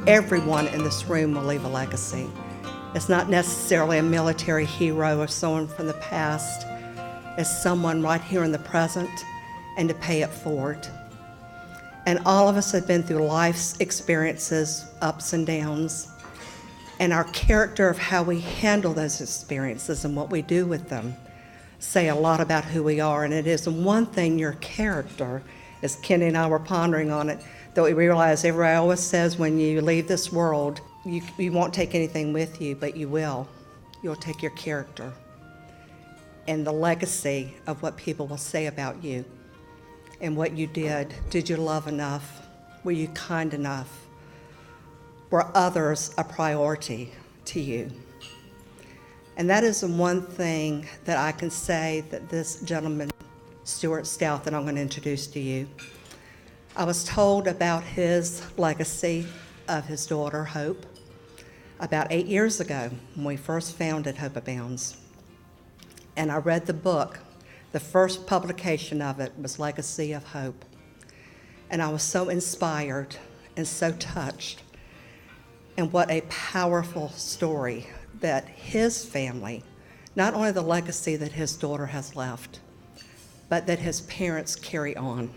Everyone in this room will leave a legacy. It's not necessarily a military hero or someone from the past. It's someone right here in the present and to pay it forward. And all of us have been through life's experiences, ups and downs, and our character of how we handle those experiences and what we do with them say a lot about who we are. And it is one thing, your character, as Kenny and I were pondering on it, that we realize everybody always says when you leave this world, you won't take anything with you, but you will. You'll take your character and the legacy of what people will say about you and what you did. Did you love enough? Were you kind enough? Were others a priority to you? And that is the one thing that I can say that this gentleman, Stuart Stout, that I'm going to introduce to you, I was told about his legacy of his daughter, Hope, about 8 years ago when we first founded Hope Abounds. And I read the book. The first publication of it was Legacy of Hope. And I was so inspired and so touched. And what a powerful story that his family, not only the legacy that his daughter has left, but that his parents carry on.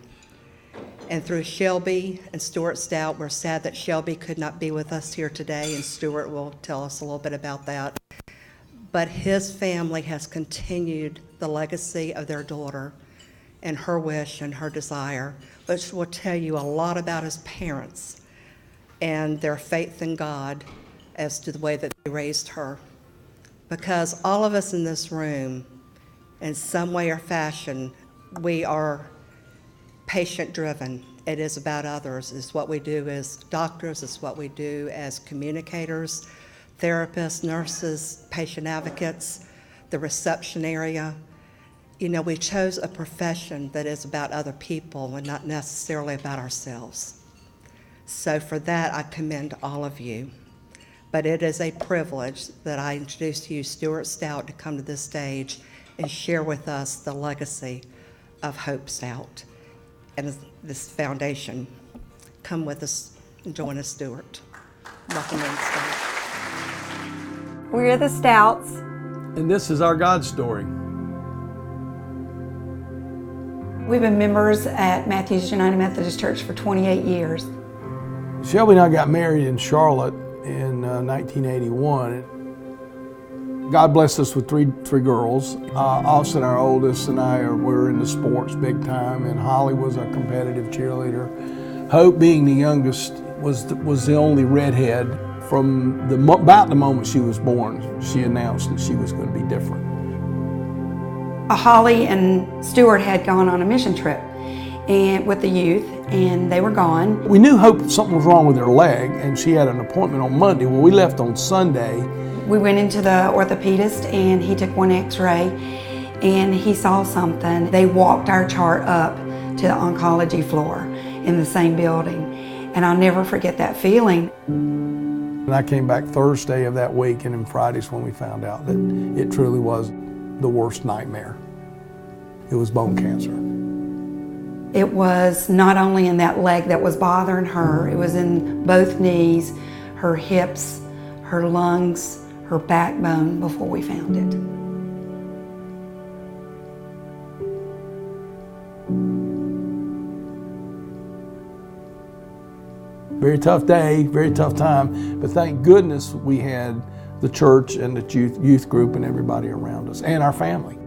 And through Shelby and Stuart Stout, we're sad that Shelby could not be with us here today, and Stuart will tell us a little bit about that. But his family has continued the legacy of their daughter and her wish and her desire, which will tell you a lot about his parents and their faith in God as to the way that they raised her. Because all of us in this room, in some way or fashion, we are patient-driven. It is about others. It's what we do as doctors. It's what we do as communicators, therapists, nurses, patient advocates, the reception area. You know, we chose a profession that is about other people and not necessarily about ourselves. So for that, I commend all of you. But it is a privilege that I introduce to you Stuart Stout to come to this stage and share with us the legacy of Hope Stout and this foundation. Come with us and join us, Stuart. Welcome in, Stuart. We're the Stouts. And this is our God story. We've been members at Matthews United Methodist Church for 28 years. Shelby and I got married in Charlotte in 1981. God blessed us with three girls. Austin, our oldest, and I were into sports big time, and Holly was a competitive cheerleader. Hope, being the youngest, was the only redhead. From about the moment she was born, she announced that she was going to be different. Holly and Stuart had gone on a mission trip with the youth, and they were gone. We knew Hope something was wrong with her leg, and she had an appointment on Monday. Well, we left on Sunday. We went into the orthopedist, and he took one x-ray, and he saw something. They walked our chart up to the oncology floor in the same building, and I'll never forget that feeling. And I came back Thursday of that week, and then Friday's when we found out that it truly was the worst nightmare. It was bone cancer. It was not only in that leg that was bothering her, it was in both knees, her hips, her lungs, her backbone before we found it. Very tough day, very tough time, but thank goodness we had the church and the youth group and everybody around us, and our family.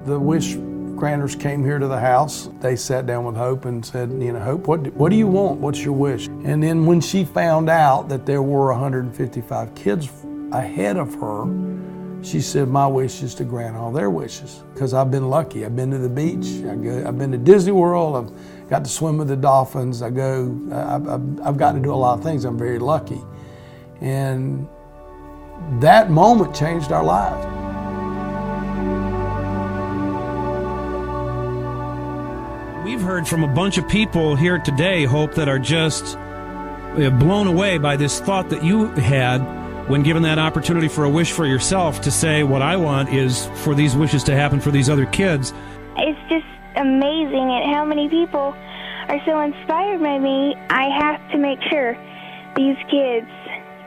The wish granters came here to the house. They sat down with Hope and said, you know, Hope, what do you want? What's your wish? And then when she found out that there were 155 kids ahead of her, she said, my wish is to grant all their wishes. Because I've been lucky. I've been to the beach. I've been to Disney World. I've got to swim with the dolphins. I've gotten to do a lot of things. I'm very lucky. And that moment changed our lives. We've heard from a bunch of people here today, Hope, that are just blown away by this thought that you had when given that opportunity for a wish for yourself to say, what I want is for these wishes to happen for these other kids. It's just amazing at how many people are so inspired by me. I have to make sure these kids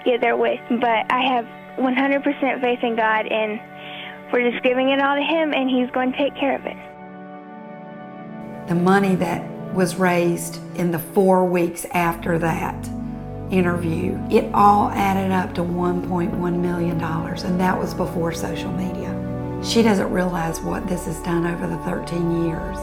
get their wish. But I have 100% faith in God, and we're just giving it all to Him, and He's going to take care of it. The money that was raised in the 4 weeks after that interview, it all added up to $1.1 million, and that was before social media. She doesn't realize what this has done over the 13 years.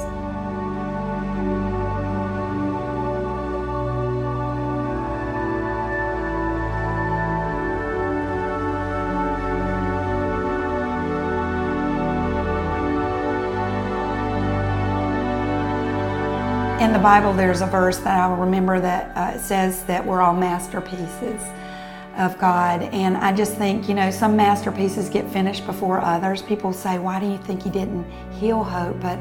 In the Bible, there's a verse that I remember that says that we're all masterpieces of God. And I just think, some masterpieces get finished before others. People say, why do you think He didn't heal Hope? But,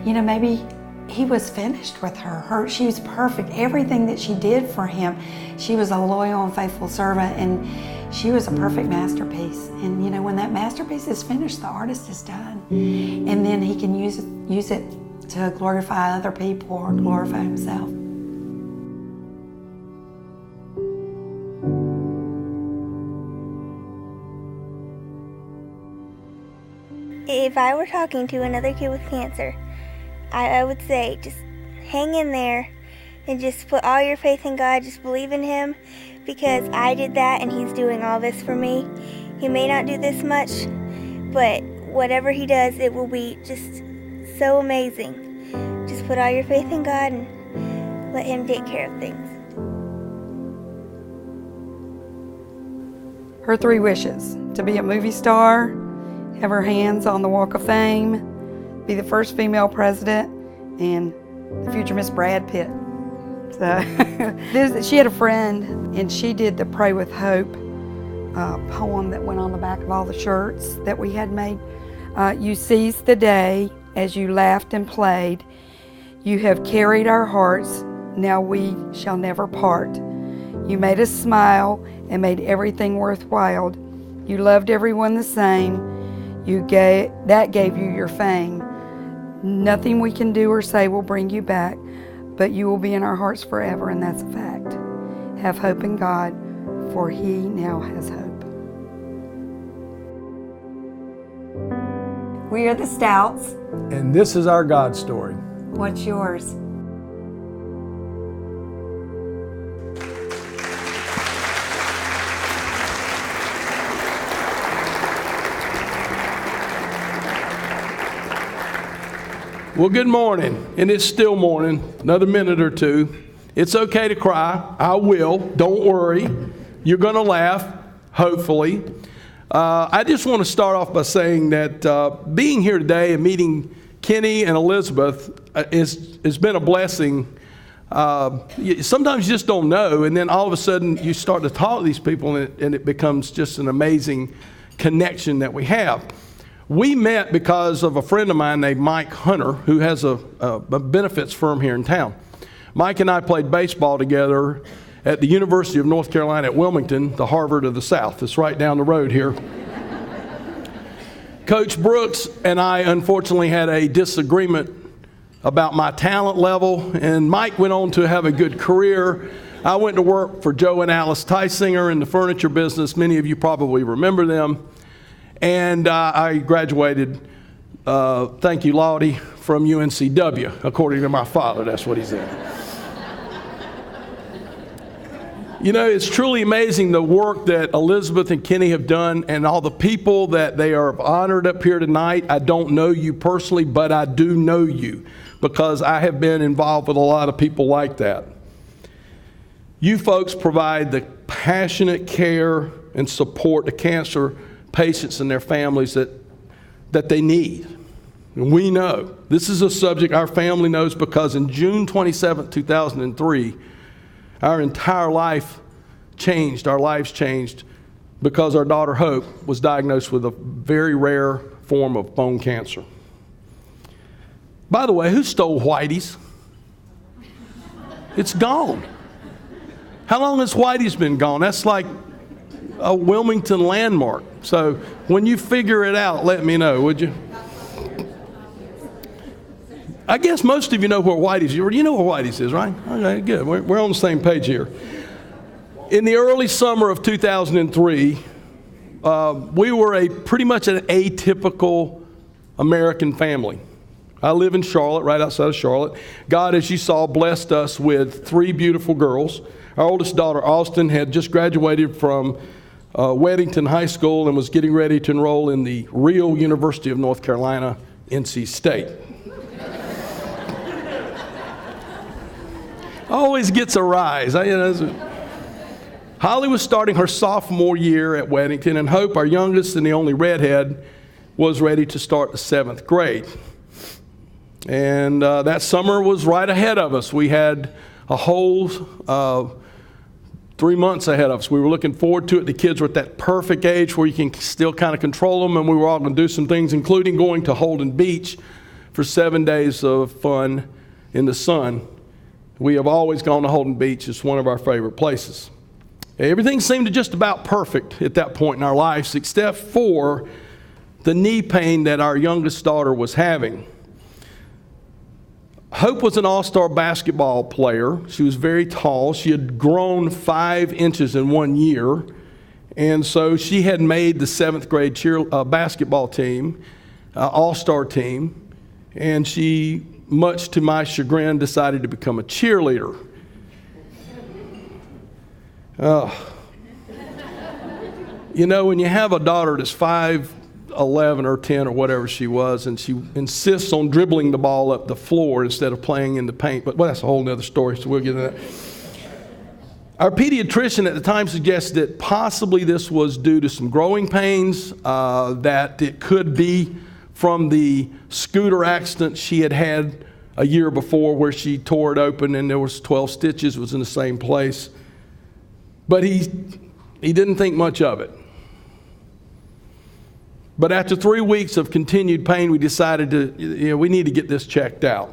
maybe He was finished with her. She was perfect. Everything that she did for Him, she was a loyal and faithful servant, and she was a perfect masterpiece. And, when that masterpiece is finished, the artist is done. And then he can use it to glorify other people or glorify Himself. If I were talking to another kid with cancer, I would say just hang in there and just put all your faith in God. Just believe in Him, because I did that and He's doing all this for me. He may not do this much, but whatever He does, it will be just so amazing. Just put all your faith in God and let Him take care of things. Her 3 wishes: to be a movie star, have her hands on the Walk of Fame, be the first female president, and the future Miss Brad Pitt. So she had a friend, and she did the Pray with Hope poem that went on the back of all the shirts that we had made. You seized the day as you laughed and played. You have carried our hearts, now we shall never part. You made us smile and made everything worthwhile. You loved everyone the same. That gave you your fame. Nothing we can do or say will bring you back, but you will be in our hearts forever, and that's a fact. Have hope in God, for He now has hope. We are the Stouts. And this is our God story. What's yours? Well, good morning, and it's still morning, another minute or two. It's okay to cry. I will. Don't worry. You're going to laugh, hopefully. I just want to start off by saying that being here today and meeting Kenny and Elizabeth has been a blessing. Sometimes you just don't know, and then all of a sudden you start to talk to these people, and it becomes just an amazing connection that we have. We met because of a friend of mine named Mike Hunter, who has a benefits firm here in town. Mike and I played baseball together at the University of North Carolina at Wilmington, the Harvard of the South. It's right down the road here. Coach Brooks and I unfortunately had a disagreement about my talent level, and Mike went on to have a good career. I went to work for Joe and Alice Tysinger in the furniture business. Many of you probably remember them. And I graduated, thank you, Lottie, from UNCW, according to my father. That's what he said. It's truly amazing the work that Elizabeth and Kenny have done, and all the people that they are honored up here tonight. I don't know you personally, but I do know you because I have been involved with a lot of people like that. You folks provide the passionate care and support to cancer patients and their families that they need. And we know. This is a subject our family knows because in June 27, 2003, our entire life changed. Our lives changed because our daughter Hope was diagnosed with a very rare form of bone cancer. By the way, who stole Whitey's? It's gone. How long has Whitey's been gone? That's like a Wilmington landmark. So when you figure it out, let me know, would you? I guess most of you know where Whitey's is. You know where Whitey's is, right? Okay, good. We're on the same page here. In the early summer of 2003, we were pretty much an atypical American family. I live in Charlotte, right outside of Charlotte. God, as you saw, blessed us with 3 beautiful girls. Our oldest daughter, Austin, had just graduated from Weddington High School and was getting ready to enroll in the real University of North Carolina, NC State. Always gets a rise. Holly was starting her sophomore year at Weddington, and Hope, our youngest and the only redhead, was ready to start the 7th grade. And that summer was right ahead of us. We had a whole 3 months ahead of us. We were looking forward to it. The kids were at that perfect age where you can still kind of control them, and we were all going to do some things, including going to Holden Beach for 7 days of fun in the sun. We have always gone to Holden Beach. It's one of our favorite places. Everything seemed just about perfect at that point in our lives, except for the knee pain that our youngest daughter was having. Hope was an all-star basketball player. She was very tall. She had grown 5 inches in 1 year. And so she had made the 7th grade basketball team, all-star team. And she, much to my chagrin, decided to become a cheerleader. You know, when you have a daughter that's 5'11" or 10 or whatever she was, and she insists on dribbling the ball up the floor instead of playing in the paint. But that's a whole other story, so we'll get into that. Our pediatrician at the time suggested that possibly this was due to some growing pains, that it could be from the scooter accident she had had a year before where she tore it open and there was 12 stitches, was in the same place. But he didn't think much of it. But after 3 weeks of continued pain, we decided we need to get this checked out.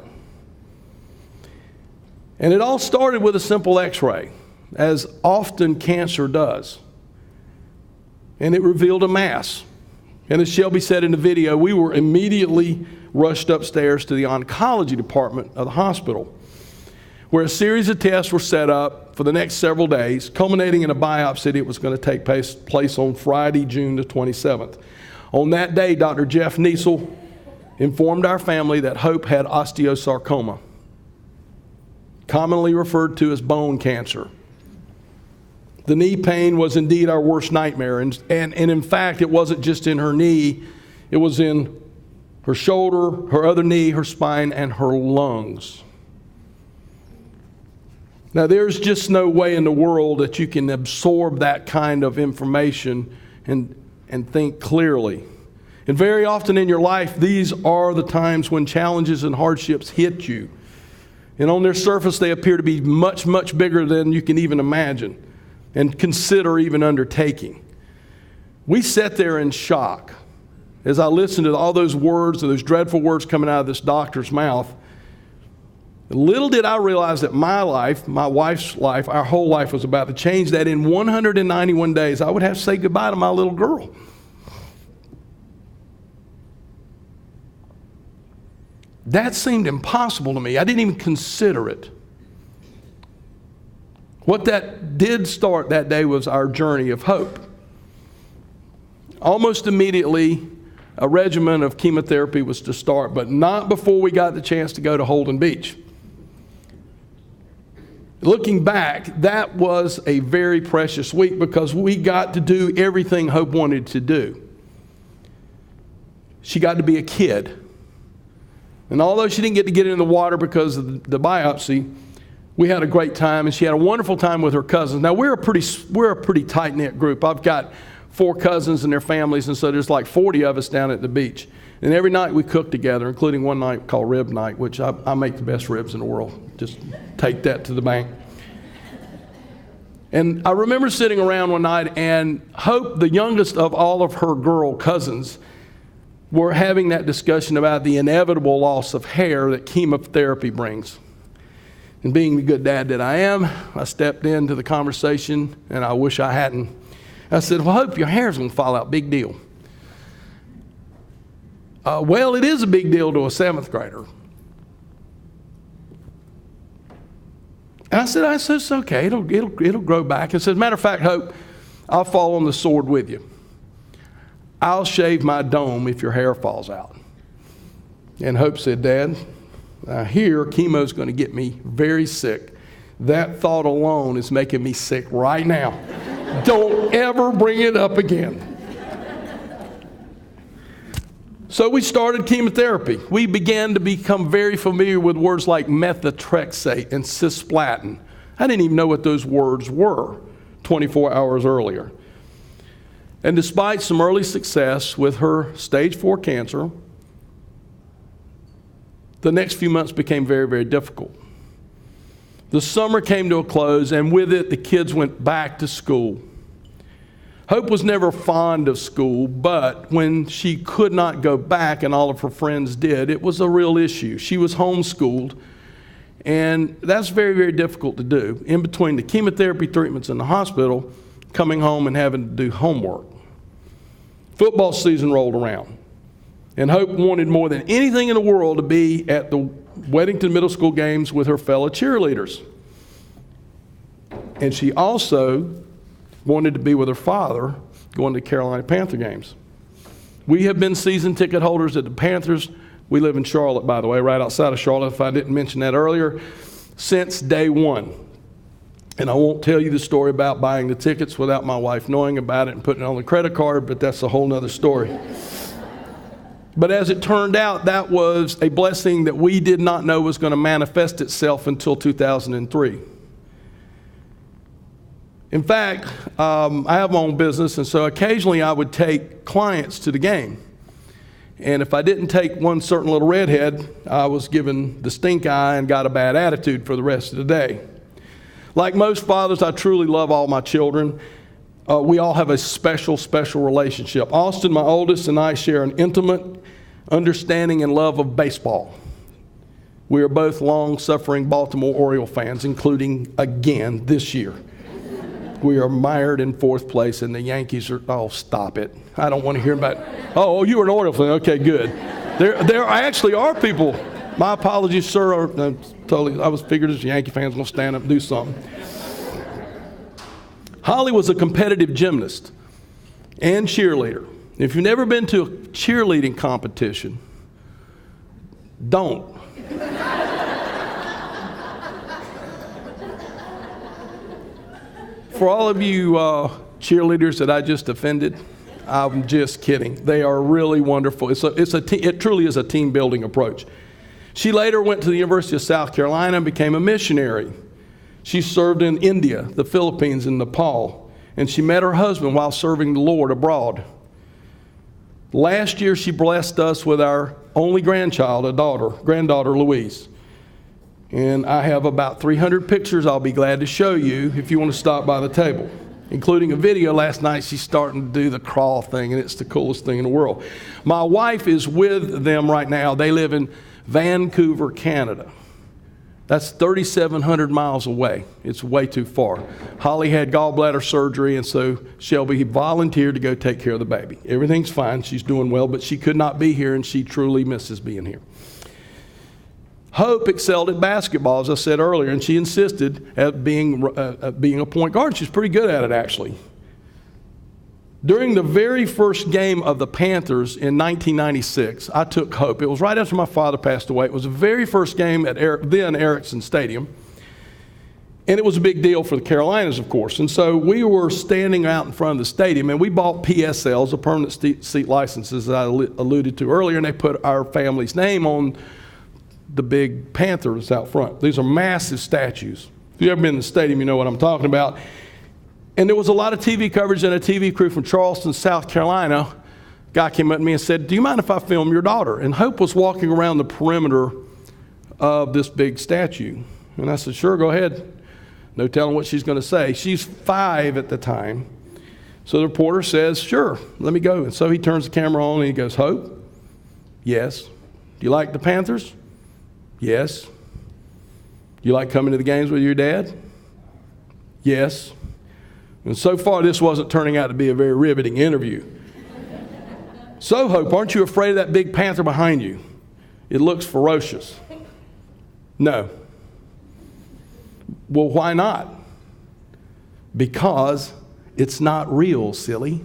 And it all started with a simple x-ray, as often cancer does. And it revealed a mass. And as Shelby said in the video, we were immediately rushed upstairs to the oncology department of the hospital, where a series of tests were set up for the next several days, culminating in a biopsy that was going to take place on Friday, June the 27th. On that day, Dr. Jeff Niesel informed our family that Hope had osteosarcoma, commonly referred to as bone cancer. The knee pain was indeed our worst nightmare, and in fact, it wasn't just in her knee, it was in her shoulder, her other knee, her spine, and her lungs. Now, there's just no way in the world that you can absorb that kind of information and think clearly. And very often in your life, these are the times when challenges and hardships hit you. And on their surface, they appear to be much, much bigger than you can even imagine and consider even undertaking. We sat there in shock as I listened to all those words, those dreadful words coming out of this doctor's mouth. Little did I realize that my life, my wife's life, our whole life was about to change, that in 191 days I would have to say goodbye to my little girl. That seemed impossible to me. I didn't even consider it. What that did start that day was our journey of hope. Almost immediately, a regimen of chemotherapy was to start, but not before we got the chance to go to Holden Beach. Looking back, that was a very precious week because we got to do everything Hope wanted to do. She got to be a kid. And although she didn't get to get in the water because of the biopsy, we had a great time, and she had a wonderful time with her cousins. Now, we're a pretty tight-knit group. I've got 4 cousins and their families, and so there's like 40 of us down at the beach. And every night we cook together, including one night called rib night, which I make the best ribs in the world. Just take that to the bank. And I remember sitting around one night, and Hope, the youngest of all of her girl cousins, were having that discussion about the inevitable loss of hair that chemotherapy brings. And being the good dad that I am, I stepped into the conversation, and I wish I hadn't. I said, well, Hope, your hair's going to fall out. Big deal. Well, it is a big deal to a 7th grader. And I said, it's okay. It'll grow back. I said, as a matter of fact, Hope, I'll fall on the sword with you. I'll shave my dome if your hair falls out. And Hope said, Dad, I hear chemo's going to get me very sick. That thought alone is making me sick right now. Don't ever bring it up again. So we started chemotherapy. We began to become very familiar with words like methotrexate and cisplatin. I didn't even know what those words were 24 hours earlier. And despite some early success with her stage 4 cancer, the next few months became very, very difficult. The summer came to a close, and with it, the kids went back to school. Hope was never fond of school, but when she could not go back and all of her friends did, it was a real issue. She was homeschooled, and that's very, very difficult to do. In between the chemotherapy treatments in the hospital, coming home and having to do homework. Football season rolled around, and Hope wanted more than anything in the world to be at the Weddington Middle School games with her fellow cheerleaders. And she also wanted to be with her father going to Carolina Panther games. We have been season ticket holders at the Panthers. We live in Charlotte, by the way, right outside of Charlotte, if I didn't mention that earlier, since day one. And I won't tell you the story about buying the tickets without my wife knowing about it and putting it on the credit card, but that's a whole nother story. But as it turned out, that was a blessing that we did not know was going to manifest itself until 2003. In fact, I have my own business, and so occasionally I would take clients to the game. And if I didn't take one certain little redhead, I was given the stink eye and got a bad attitude for the rest of the day. Like most fathers, I truly love all my children. We all have a special, special relationship. Austin, my oldest, and I share an intimate understanding and love of baseball. We are both long-suffering Baltimore Oriole fans, including again this year. We are mired in 4th place, and the Yankees are, oh, stop it. I don't want to hear about, oh, you were an Oriole fan. Okay, good. There actually are people. My apologies, sir. I was figured as Yankee fans going to stand up and do something. Holly was a competitive gymnast and cheerleader. If you've never been to a cheerleading competition, don't. For all of you cheerleaders that I just offended, I'm just kidding. They are really wonderful. It truly is a team building approach. She later went to the University of South Carolina and became a missionary. She served in India, the Philippines, and Nepal, and she met her husband while serving the Lord abroad. Last year, she blessed us with our only grandchild, granddaughter Louise. And I have about 300 pictures I'll be glad to show you if you want to stop by the table, including a video last night. She's starting to do the crawl thing, and it's the coolest thing in the world. My wife is with them right now. They live in Vancouver, Canada. That's 3,700 miles away. It's way too far. Holly had gallbladder surgery, and so Shelby volunteered to go take care of the baby. Everything's fine. She's doing well, but she could not be here, and she truly misses being here. Hope excelled at basketball, as I said earlier, and she insisted at being a point guard. She's pretty good at it, actually. During the very first game of the Panthers in 1996, I took Hope. It was right after my father passed away. It was the very first game at then Erickson Stadium. And it was a big deal for the Carolinas, of course. And so we were standing out in front of the stadium, and we bought PSLs, the permanent seat licenses that I alluded to earlier, and they put our family's name on the big Panthers out front. These are massive statues. If you've ever been in the stadium, you know what I'm talking about. And there was a lot of TV coverage, and a TV crew from Charleston, South Carolina. A guy came up to me and said, "Do you mind if I film your daughter?" And Hope was walking around the perimeter of this big statue. And I said, "Sure, go ahead." No telling what she's going to say. She's 5 at the time. So the reporter says, "Sure, let me go." And so he turns the camera on and he goes, "Hope?" "Yes." "Do you like the Panthers?" "Yes." "Do you like coming to the games with your dad?" "Yes." And so far, this wasn't turning out to be a very riveting interview. "So, Hope, aren't you afraid of that big panther behind you? It looks ferocious." "No." Well, why not? Because it's not real, silly.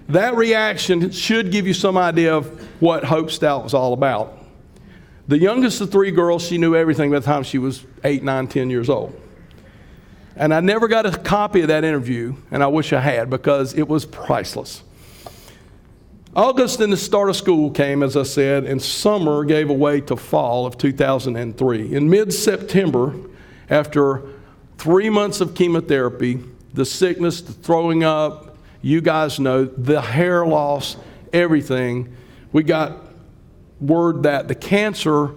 That reaction should give you some idea of what Hope Stout was all about. The youngest of 3 girls, she knew everything by the time she was 8, 9, 10 years old. And I never got a copy of that interview, and I wish I had, because it was priceless. August and the start of school came, as I said, and summer gave way to fall of 2003. In mid-September, after 3 months of chemotherapy, the sickness, the throwing up, you guys know, the hair loss, everything, we got word that the cancer,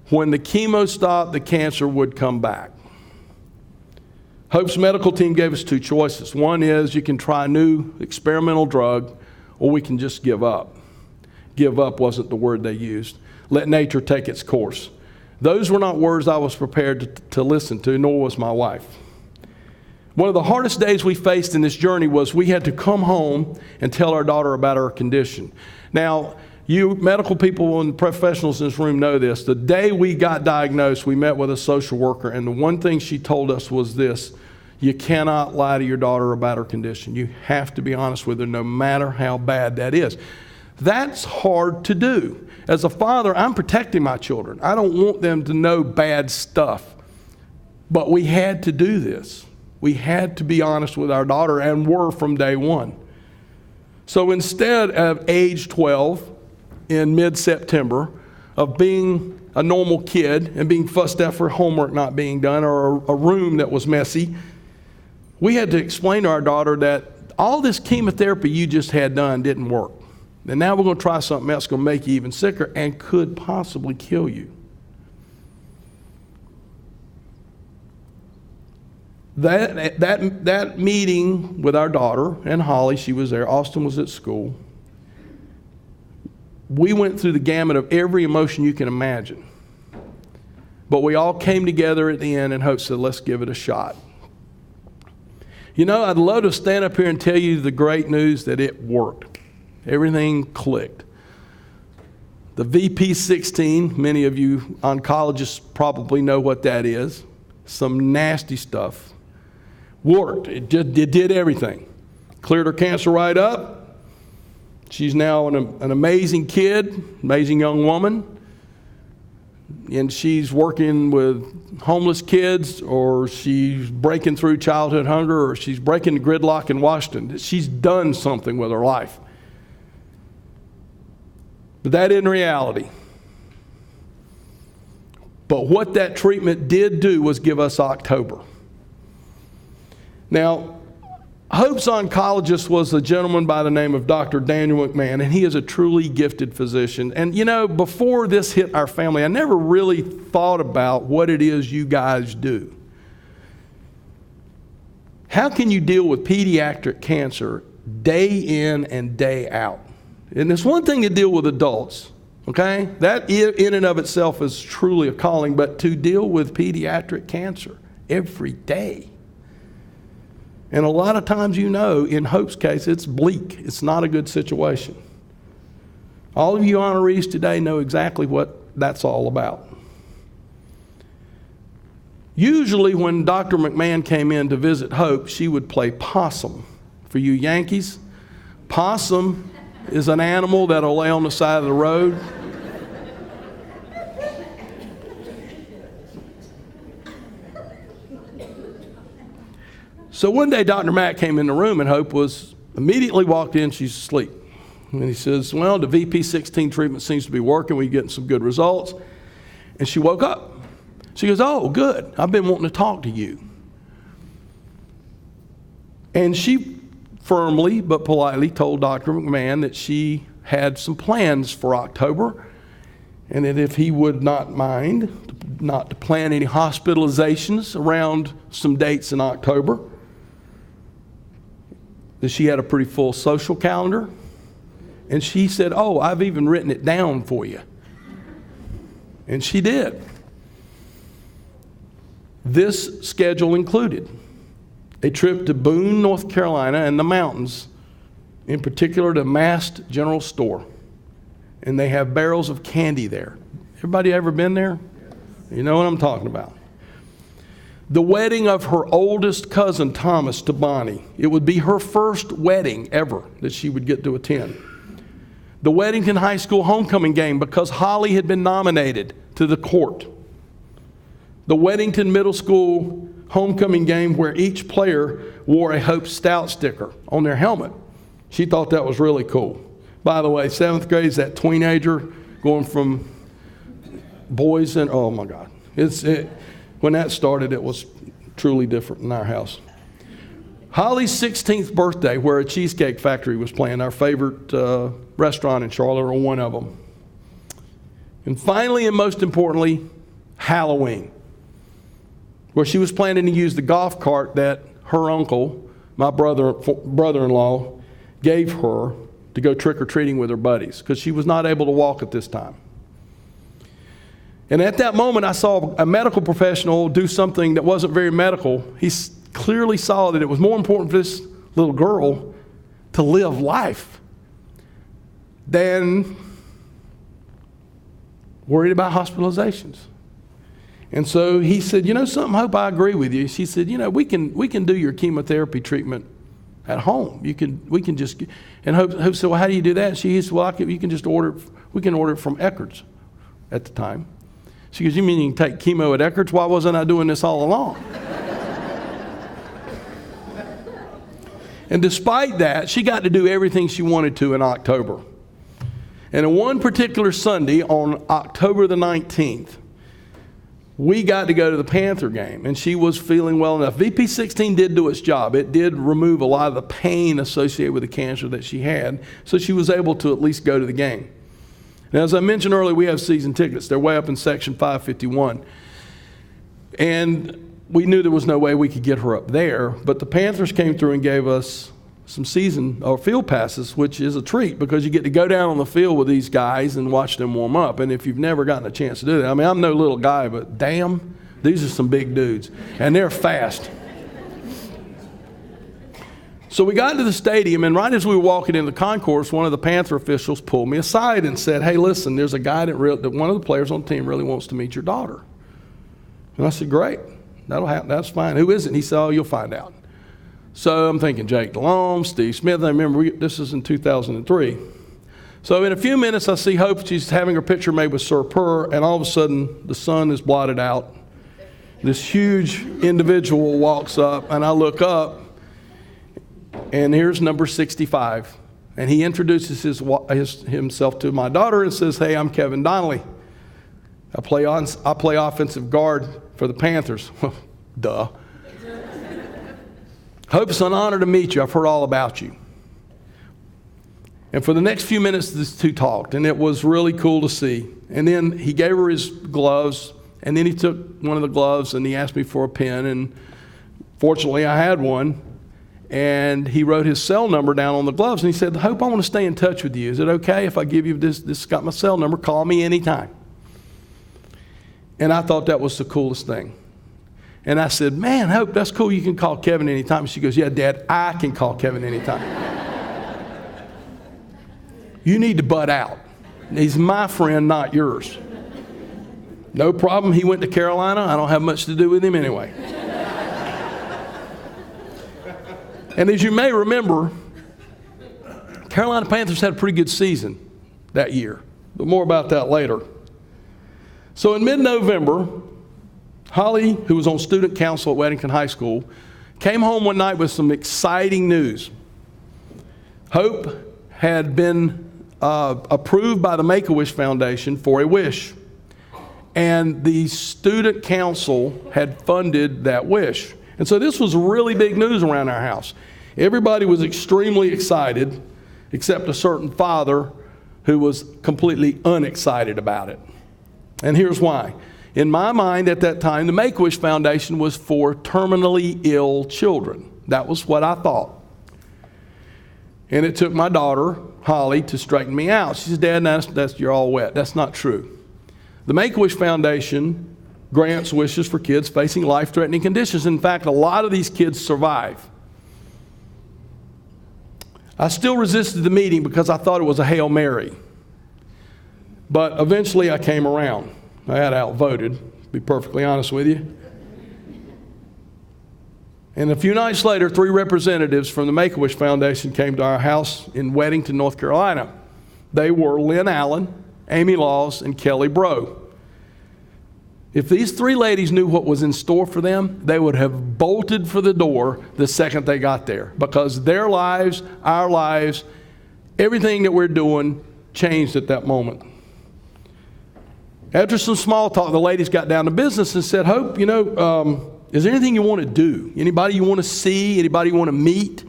when the chemo stopped, the cancer would come back. Hope's medical team gave us 2 choices. One is you can try a new experimental drug, or we can just give up. Give up wasn't the word they used. Let nature take its course. Those were not words I was prepared to listen to, nor was my wife. One of the hardest days we faced in this journey was we had to come home and tell our daughter about her condition. Now, you medical people and professionals in this room know this. The day we got diagnosed, we met with a social worker, and the one thing she told us was this: you cannot lie to your daughter about her condition. You have to be honest with her, no matter how bad that is. That's hard to do. As a father, I'm protecting my children. I don't want them to know bad stuff. But we had to do this. We had to be honest with our daughter, and were from day one. So instead of age 12 in mid-September, of being a normal kid and being fussed at for homework not being done, or a room that was messy, we had to explain to our daughter that all this chemotherapy you just had done didn't work. And now we're going to try something else going to make you even sicker and could possibly kill you. That meeting with our daughter and Holly, she was there, Austin was at school. We went through the gamut of every emotion you can imagine. But we all came together at the end and Hope said, let's give it a shot. You know, I'd love to stand up here and tell you the great news that it worked. Everything clicked. The VP16, many of you oncologists probably know what that is. Some nasty stuff. Worked. It did everything. Cleared her cancer right up. She's now an amazing kid, amazing young woman. And she's working with homeless kids, or she's breaking through childhood hunger, or she's breaking the gridlock in Washington. She's done something with her life. But that isn't reality. But what that treatment did do was give us October. Now, Hope's oncologist was a gentleman by the name of Dr. Daniel McMahon, and he is a truly gifted physician. And you know, before this hit our family, I never really thought about what it is you guys do. How can you deal with pediatric cancer day in and day out? And it's one thing to deal with adults, okay? That in and of itself is truly a calling, but to deal with pediatric cancer every day. And a lot of times, you know, in Hope's case, it's bleak. It's not a good situation. All of you honorees today know exactly what that's all about. Usually when Dr. McMahon came in to visit Hope, she would play possum. For you Yankees, possum is an animal that'll lay on the side of the road. So one day Dr. Mack came in the room and Hope was immediately walked in, she's asleep. And he says, well, the VP16 treatment seems to be working, we're getting some good results. And she woke up. She goes, oh, good, I've been wanting to talk to you. And she firmly but politely told Dr. McMahon that she had some plans for October, and that if he would not mind, not to plan any hospitalizations around some dates in October. That she had a pretty full social calendar. And she said, oh, I've even written it down for you. And she did. This schedule included a trip to Boone, North Carolina, and the mountains, in particular to Mast General Store. And they have barrels of candy there. Everybody ever been there? You know what I'm talking about. the wedding of her oldest cousin, Thomas, to Bonnie. It would be her first wedding ever that she would get to attend. The Weddington High School homecoming game because Holly had been nominated to the court. The Weddington Middle School homecoming game where each player wore a Hope Stout sticker on their helmet. She thought that was really cool. By the way, 7th grade is that teenager going from boys and, oh my God. When that started, it was truly different in our house. Holly's 16th birthday, where a Cheesecake Factory was playing, our favorite restaurant in Charlotte, or one of them. And finally, and most importantly, Halloween, where she was planning to use the golf cart that her uncle, my brother-in-law, gave her to go trick-or-treating with her buddies, because she was not able to walk at this time. And at that moment, I saw a medical professional do something that wasn't very medical. He clearly saw that it was more important for this little girl to live life than worried about hospitalizations. And so he said, you know something, Hope, I agree with you. She said, you know, we can do your chemotherapy treatment at home. We can just, and Hope said, well, how do you do that? She said, well, we can order it from Eckerd's at the time. She goes, you mean you can take chemo at Eckerd's? Why wasn't I doing this all along? And despite that, she got to do everything she wanted to in October. And on one particular Sunday, on October the 19th, we got to go to the Panther game, and she was feeling well enough. VP16 did do its job. It did remove a lot of the pain associated with the cancer that she had, so she was able to at least go to the game. Now, as I mentioned earlier, we have season tickets. They're way up in section 551. And we knew there was no way we could get her up there, but the Panthers came through and gave us some season or field passes, which is a treat because you get to go down on the field with these guys and watch them warm up. And if you've never gotten a chance to do that, I mean, I'm no little guy, but damn, these are some big dudes, and they're fast. So we got into the stadium, and right as we were walking in the concourse, one of the Panther officials pulled me aside and said, hey, listen, there's a guy that one of the players on the team really wants to meet your daughter. And I said, great, that'll happen, that's fine. Who is it? And he said, oh, you'll find out. So I'm thinking Jake DeLome, Steve Smith. I remember this is in 2003. So in a few minutes, I see Hope. She's having her picture made with Sir Purr, and all of a sudden, the sun is blotted out. This huge individual walks up, and I look up, and here's number 65. And he introduces himself to my daughter and says, hey, I'm Kevin Donnelly. I play offensive guard for the Panthers. Duh. Hope, it's an honor to meet you. I've heard all about you. And for the next few minutes, these two talked, and it was really cool to see. And then he gave her his gloves, and then he took one of the gloves, and he asked me for a pen, and fortunately I had one. And he wrote his cell number down on the gloves, and he said, Hope, I want to stay in touch with you. Is it okay if I give you this? This has got my cell number. Call me anytime. And I thought that was the coolest thing. And I said, man, Hope, that's cool. You can call Kevin anytime. And she goes, yeah, Dad, I can call Kevin anytime. You need to butt out. He's my friend, not yours. No problem. He went to Carolina. I don't have much to do with him anyway. And as you may remember, Carolina Panthers had a pretty good season that year. But more about that later. So in mid-November, Holly, who was on student council at Weddington High School, came home one night with some exciting news. Hope had been approved by the Make-A-Wish Foundation for a wish. And the student council had funded that wish. And so this was really big news around our house. Everybody was extremely excited, except a certain father who was completely unexcited about it. And here's why. In my mind at that time, the Make-A-Wish Foundation was for terminally ill children. That was what I thought. And it took my daughter, Holly, to straighten me out. She said, Dad, you're all wet. That's not true. The Make-A-Wish Foundation grants wishes for kids facing life-threatening conditions. In fact, a lot of these kids survive. I still resisted the meeting because I thought it was a Hail Mary. But eventually I came around. I had outvoted, to be perfectly honest with you. And a few nights later, 3 representatives from the Make-A-Wish Foundation came to our house in Weddington, North Carolina. They were Lynn Allen, Amy Laws, and Kelly Bro. If these 3 ladies knew what was in store for them, they would have bolted for the door the second they got there, because their lives, our lives, everything that we're doing changed at that moment. After some small talk, the ladies got down to business and said, Hope, is there anything you want to do? Anybody you want to see? Anybody you want to meet?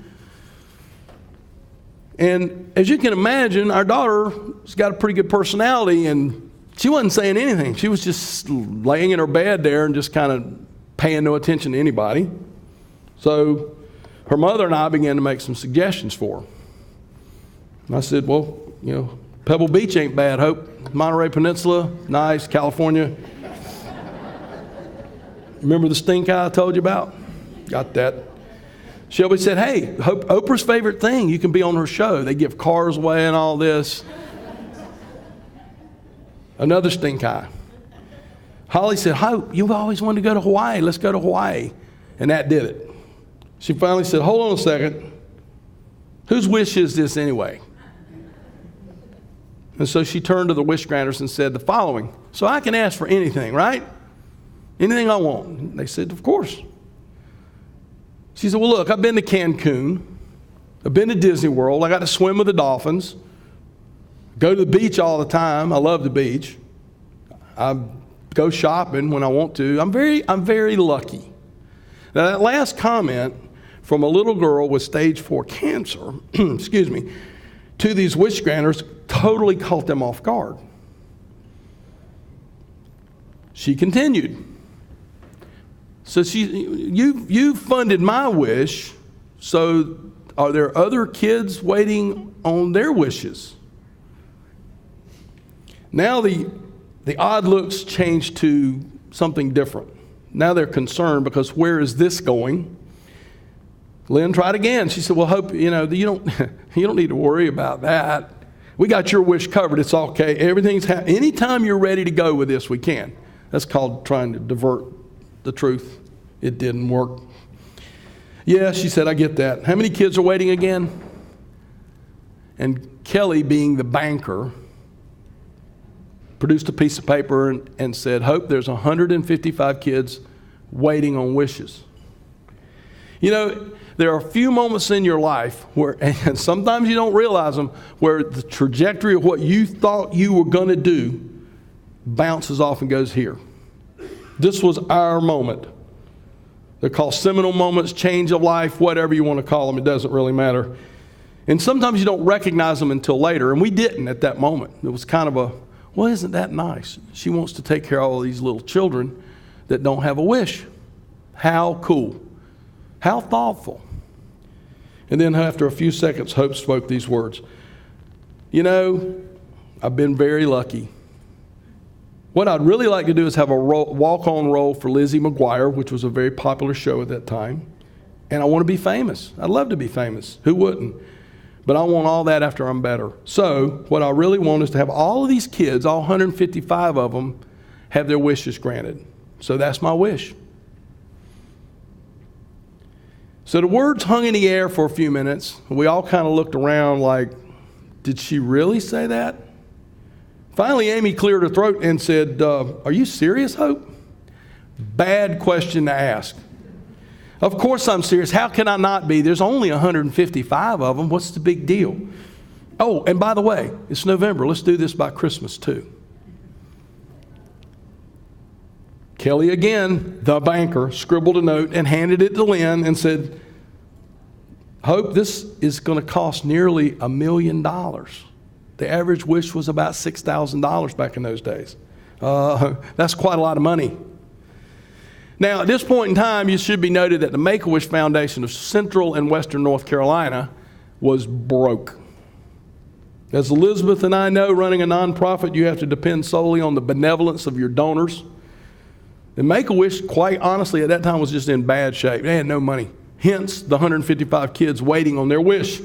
And as you can imagine, our daughter's got a pretty good personality, and she wasn't saying anything. She was just laying in her bed there and just kind of paying no attention to anybody. So her mother and I began to make some suggestions for her. And I said, well, Pebble Beach ain't bad, Hope. Monterey Peninsula, nice. California. Remember the stink eye I told you about? Got that. Shelby said, hey, Hope, Oprah's favorite thing, you can be on her show. They give cars away and all this. Another stink eye. Holly said, Hope, you've always wanted to go to Hawaii. Let's go to Hawaii. And that did it. She finally said, hold on a second. Whose wish is this anyway? And so she turned to the wish granters and said the following. So I can ask for anything, right? Anything I want. And they said, of course. She said, well, look, I've been to Cancun. I've been to Disney World. I got to swim with the dolphins. Go to the beach all the time. I love the beach. I go shopping when I want to. I'm very lucky. Now, that last comment from a little girl with stage 4 cancer, excuse me, to these wish granters totally caught them off guard. She continued. So you funded my wish, so are there other kids waiting on their wishes? Now the odd looks changed to something different. Now they're concerned because where is this going? Lynn tried again. She said, well, Hope, you don't need to worry about that. We got your wish covered. It's okay. Anytime you're ready to go with this, we can. That's called trying to divert the truth. It didn't work. Yeah, she said, I get that. How many kids are waiting again? And Kelly, being the banker, produced a piece of paper and said, Hope, there's 155 kids waiting on wishes. There are a few moments in your life where, and sometimes you don't realize them, where the trajectory of what you thought you were going to do bounces off and goes here. This was our moment. They're called seminal moments, change of life, whatever you want to call them. It doesn't really matter. And sometimes you don't recognize them until later, and we didn't at that moment. It was kind of well, isn't that nice? She wants to take care of all these little children that don't have a wish. How cool. How thoughtful. And then after a few seconds, Hope spoke these words. I've been very lucky. What I'd really like to do is have a walk-on role for Lizzie McGuire, which was a very popular show at that time. And I want to be famous. I'd love to be famous. Who wouldn't? But I want all that after I'm better. So what I really want is to have all of these kids, all 155 of them, have their wishes granted. So that's my wish. So the words hung in the air for a few minutes. We all kind of looked around like, did she really say that? Finally, Amy cleared her throat and said, are you serious, Hope? Bad question to ask. Of course I'm serious. How can I not be? There's only 155 of them. What's the big deal? Oh, and by the way, it's November. Let's do this by Christmas too. Kelly again, the banker, scribbled a note and handed it to Lynn and said, Hope, this is going to cost nearly $1 million. The average wish was about $6,000 back in those days. That's quite a lot of money. Now, at this point in time, it should be noted that the Make-A-Wish Foundation of Central and Western North Carolina was broke. As Elizabeth and I know, running a nonprofit, you have to depend solely on the benevolence of your donors. And Make-A-Wish, quite honestly, at that time was just in bad shape. They had no money. Hence, the 155 kids waiting on their wish.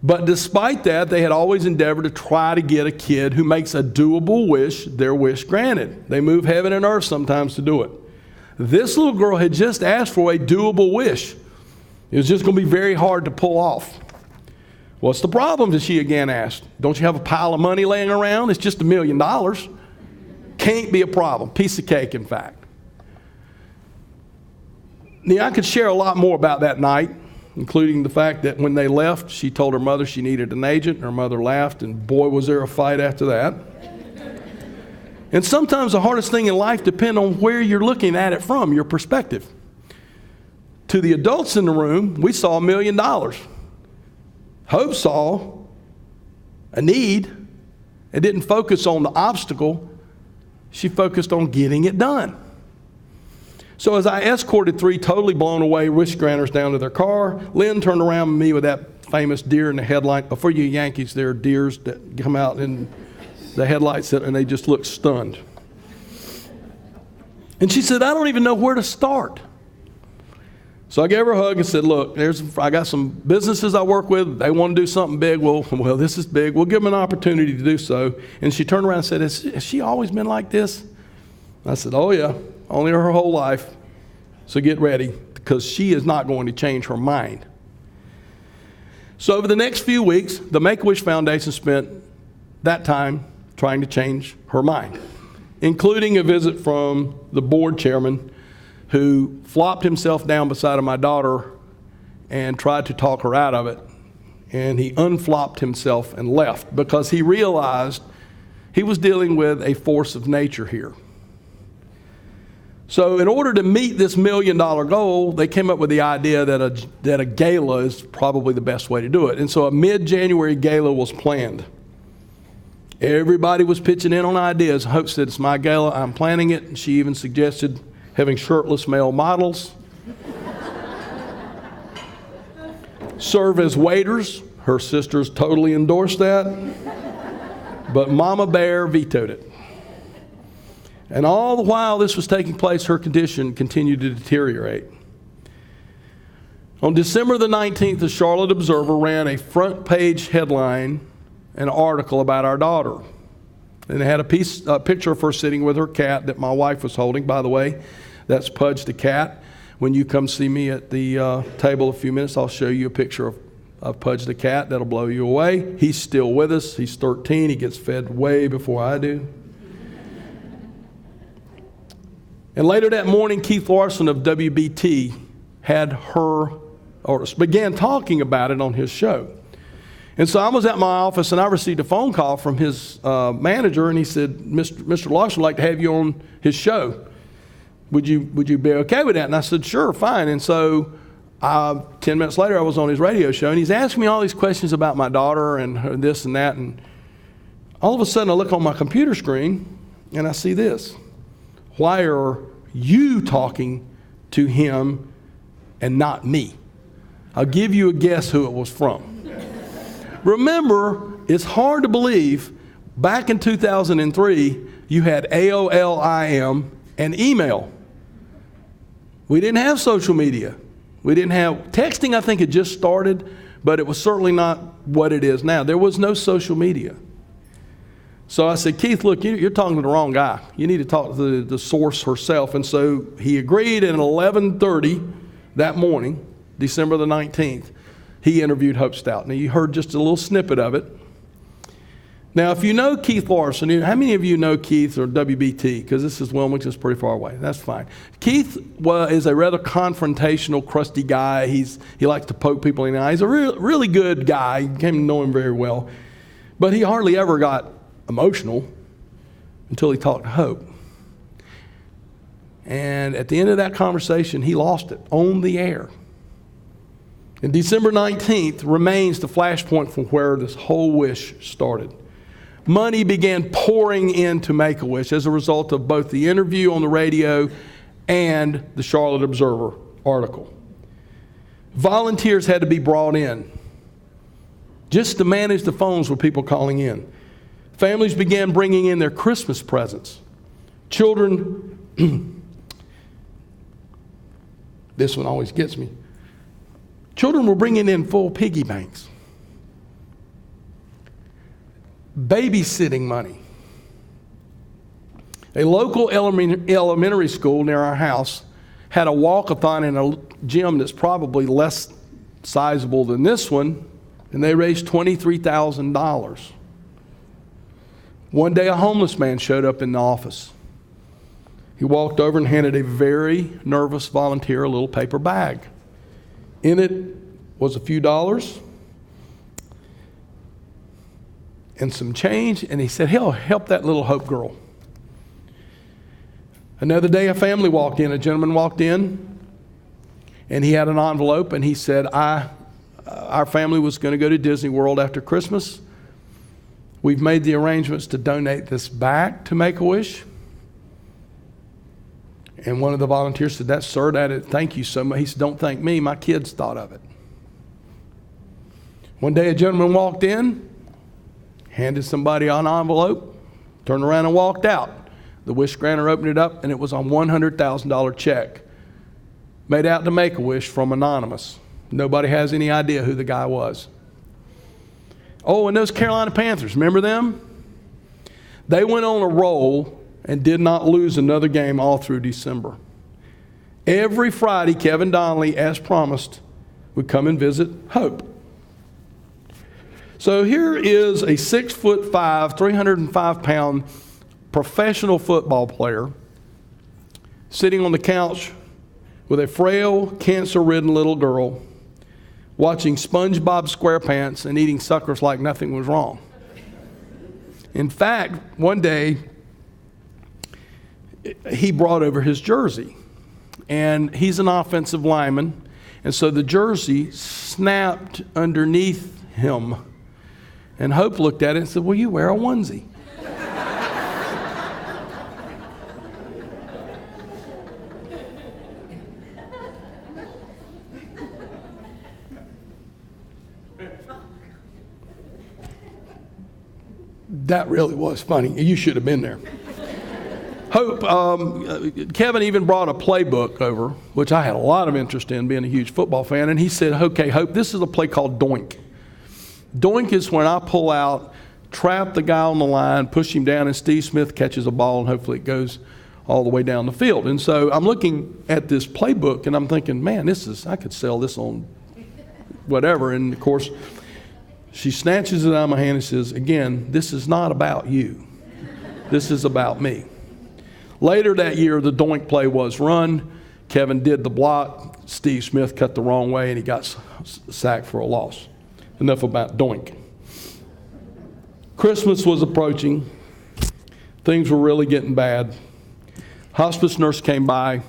But despite that, they had always endeavored to try to get a kid who makes a doable wish, their wish granted. They move heaven and earth sometimes to do it. This little girl had just asked for a doable wish. It was just going to be very hard to pull off. What's the problem, as she again asked? Don't you have a pile of money laying around? It's just $1 million. Can't be a problem. Piece of cake, in fact. Now, I could share a lot more about that night, including the fact that when they left, she told her mother she needed an agent, and her mother laughed, and boy, was there a fight after that. And sometimes the hardest thing in life depends on where you're looking at it from, your perspective. To the adults in the room, we saw $1 million. Hope saw a need and didn't focus on the obstacle. She focused on getting it done. So as I escorted 3 totally blown away wish granters down to their car, Lynn turned around with me with that famous deer in the headlight. For you Yankees, there are deers that come out in the headlights and they just look stunned. And she said, I don't even know where to start. So I gave her a hug and said, look, I got some businesses I work with. They want to do something big. Well, this is big. We'll give them an opportunity to do so. And she turned around and said, has she always been like this? I said, oh, yeah, only her whole life. So get ready, because she is not going to change her mind. So over the next few weeks, the Make-A-Wish Foundation spent that time trying to change her mind, including a visit from the board chairman, who flopped himself down beside of my daughter and tried to talk her out of it. And he unflopped himself and left because he realized he was dealing with a force of nature here. So in order to meet this $1 million goal, they came up with the idea that a gala is probably the best way to do it. And so a mid-January gala was planned. Everybody was pitching in on ideas. Hope said, it's my gala, I'm planning it. And she even suggested having shirtless male models serve as waiters. Her sisters totally endorsed that, but Mama Bear vetoed it. And all the while this was taking place, her condition continued to deteriorate. On December the 19th, the Charlotte Observer ran a front page headline, an article about our daughter. And it had a picture of her sitting with her cat that my wife was holding. By the way, that's Pudge the cat. When you come see me at the table in a few minutes, I'll show you a picture of Pudge the cat. That'll blow you away. He's still with us. He's 13. He gets fed way before I do. And later that morning, Keith Larson of WBT began talking about it on his show. And so I was at my office and I received a phone call from his manager, and he said, Mr. Larson would like to have you on his show. Would you be okay with that? And I said, sure, fine. And so 10 minutes later, I was on his radio show, and he's asking me all these questions about my daughter and this and that. And all of a sudden, I look on my computer screen, and I see this. Why are you talking to him and not me? I'll give you a guess who it was from. Remember, it's hard to believe, back in 2003, you had AOL-IM and email. We didn't have social media. We didn't have texting. I think it just started, but it was certainly not what it is now. There was no social media. So I said, Keith, look, you're talking to the wrong guy. You need to talk to the source herself. And so he agreed, and at 11:30 that morning, December the 19th, he interviewed Hope Stout. Now, you heard just a little snippet of it. Now, if you know Keith Larson, how many of you know Keith or WBT? Because this is Wilmington, it's pretty far away. That's fine. Keith is a rather confrontational, crusty guy. He likes to poke people in the eye. He's a really good guy. You came to know him very well. But he hardly ever got emotional until he talked to Hope. And at the end of that conversation, he lost it on the air. And December 19th remains the flashpoint from where this whole wish started. Money began pouring into Make-A-Wish as a result of both the interview on the radio and the Charlotte Observer article. Volunteers had to be brought in just to manage the phones with people calling in. Families began bringing in their Christmas presents. Children, this one always gets me. Children were bringing in full piggy banks. Babysitting money. A local elementary school near our house had a walk-a-thon in a gym that's probably less sizable than this one, and they raised $23,000. One day a homeless man showed up in the office. He walked over and handed a very nervous volunteer a little paper bag. In it was a few dollars and some change, and he said, "He'll help that little Hope girl." Another day a family walked in. A gentleman walked in, and he had an envelope, and he said, our family was going to go to Disney World after Christmas. We've made the arrangements to donate this back to Make-A-Wish. And one of the volunteers said, thank you so much. He said, "Don't thank me, my kids thought of it." One day a gentleman walked in, handed somebody an envelope, turned around and walked out. The wish granter opened it up, and it was a $100,000 check made out to Make-A-Wish from Anonymous. Nobody has any idea who the guy was. Oh, and those Carolina Panthers, remember them? They went on a roll and did not lose another game all through December. Every Friday, Kevin Donnelly, as promised, would come and visit Hope. So here is a 6'5", 305-pound professional football player sitting on the couch with a frail, cancer-ridden little girl, watching SpongeBob SquarePants and eating suckers like nothing was wrong. In fact, one day, he brought over his jersey, and he's an offensive lineman, and so the jersey snapped underneath him. And Hope looked at it and said, "Well, you wear a onesie." That really was funny. You should have been there. Hope, Kevin even brought a playbook over, which I had a lot of interest in, being a huge football fan, and he said, "Okay, Hope, this is a play called Doink. Doink is when I pull out, trap the guy on the line, push him down, and Steve Smith catches a ball, and hopefully it goes all the way down the field." And so I'm looking at this playbook, and I'm thinking, man, I could sell this on whatever. And of course, she snatches it out of my hand and says, "Again, this is not about you. This is about me." Later that year, the Doink play was run. Kevin did the block. Steve Smith cut the wrong way, and he got sacked for a loss. Enough about Doink. Christmas was approaching. Things were really getting bad. Hospice nurse came by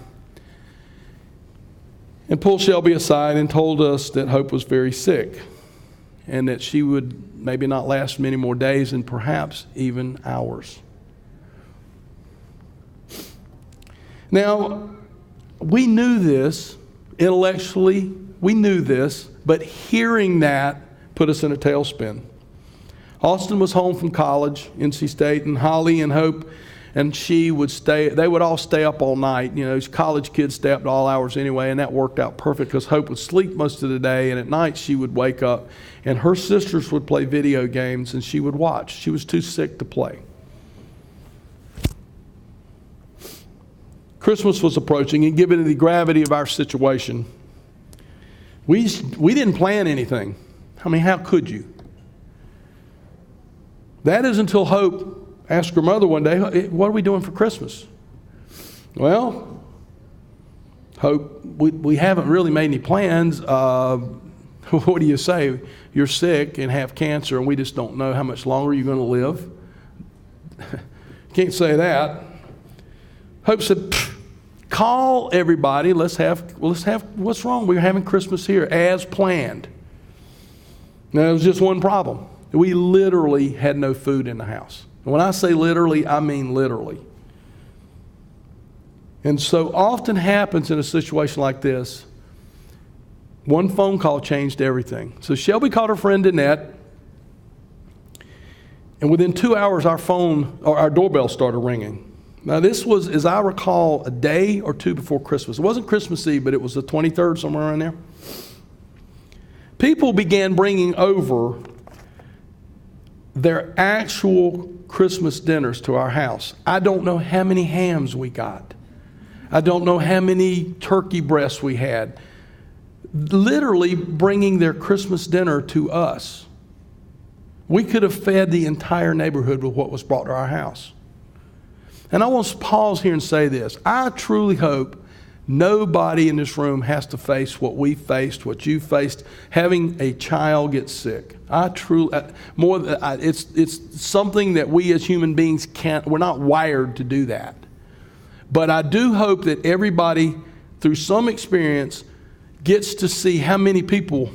and pulled Shelby aside and told us that Hope was very sick and that she would maybe not last many more days and perhaps even hours. Now, we knew this intellectually, we knew this, but hearing that put us in a tailspin. Austin was home from college, NC State, and Holly and Hope and she would they would all stay up all night. You know, college kids stay up to all hours anyway, and that worked out perfect because Hope would sleep most of the day, and at night she would wake up, and her sisters would play video games, and she would watch. She was too sick to play. Christmas was approaching, and given the gravity of our situation, we didn't plan anything. I mean, how could you? That is until Hope asked her mother one day, "What are we doing for Christmas?" "Well, Hope, we haven't really made any plans. What do you say? You're sick and have cancer, and we just don't know how much longer you're going to live." Can't say that. Hope said, "Call everybody. Let's have. What's wrong? We're having Christmas here as planned." Now, there was just one problem. We literally had no food in the house. And when I say literally, I mean literally. And so often happens in a situation like this, one phone call changed everything. So Shelby called her friend Annette, and within 2 hours our doorbell started ringing. Now this was, as I recall, a day or two before Christmas. It wasn't Christmas Eve, but it was the 23rd, somewhere around there. People began bringing over their actual Christmas dinners to our house. I don't know how many hams we got. I don't know how many turkey breasts we had. Literally bringing their Christmas dinner to us. We could have fed the entire neighborhood with what was brought to our house. And I want to pause here and say this. I truly hope nobody in this room has to face what we faced, what you faced, having a child get sick. It's something that we as human beings we're not wired to do that. But I do hope that everybody, through some experience, gets to see how many people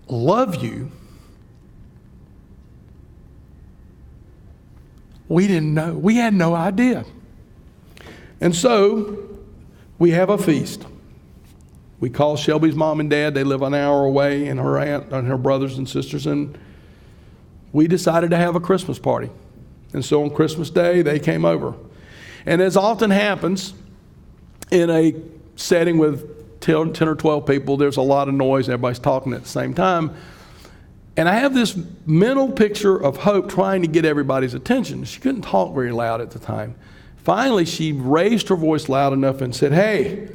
love you. We didn't know. We had no idea. And so we have a feast. We call Shelby's mom and dad. They live an hour away, and her aunt and her brothers and sisters. And we decided to have a Christmas party. And so on Christmas Day, they came over. And as often happens in a setting with 10 or 12 people, there's a lot of noise. Everybody's talking at the same time. And I have this mental picture of Hope trying to get everybody's attention. She couldn't talk very loud at the time. Finally, she raised her voice loud enough and said, "Hey,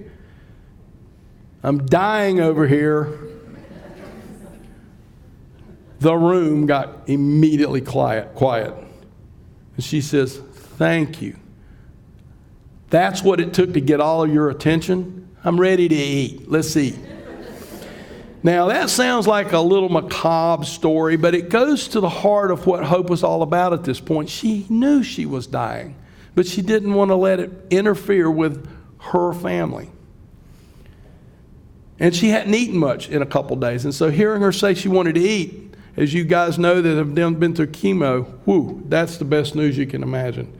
I'm dying over here." The room got immediately quiet. And she says, "Thank you. That's what it took to get all of your attention. I'm ready to eat. Let's eat." Now, that sounds like a little macabre story, but it goes to the heart of what Hope was all about at this point. She knew she was dying, but she didn't want to let it interfere with her family. And she hadn't eaten much in a couple days. And so hearing her say she wanted to eat, as you guys know that have been through chemo, that's the best news you can imagine.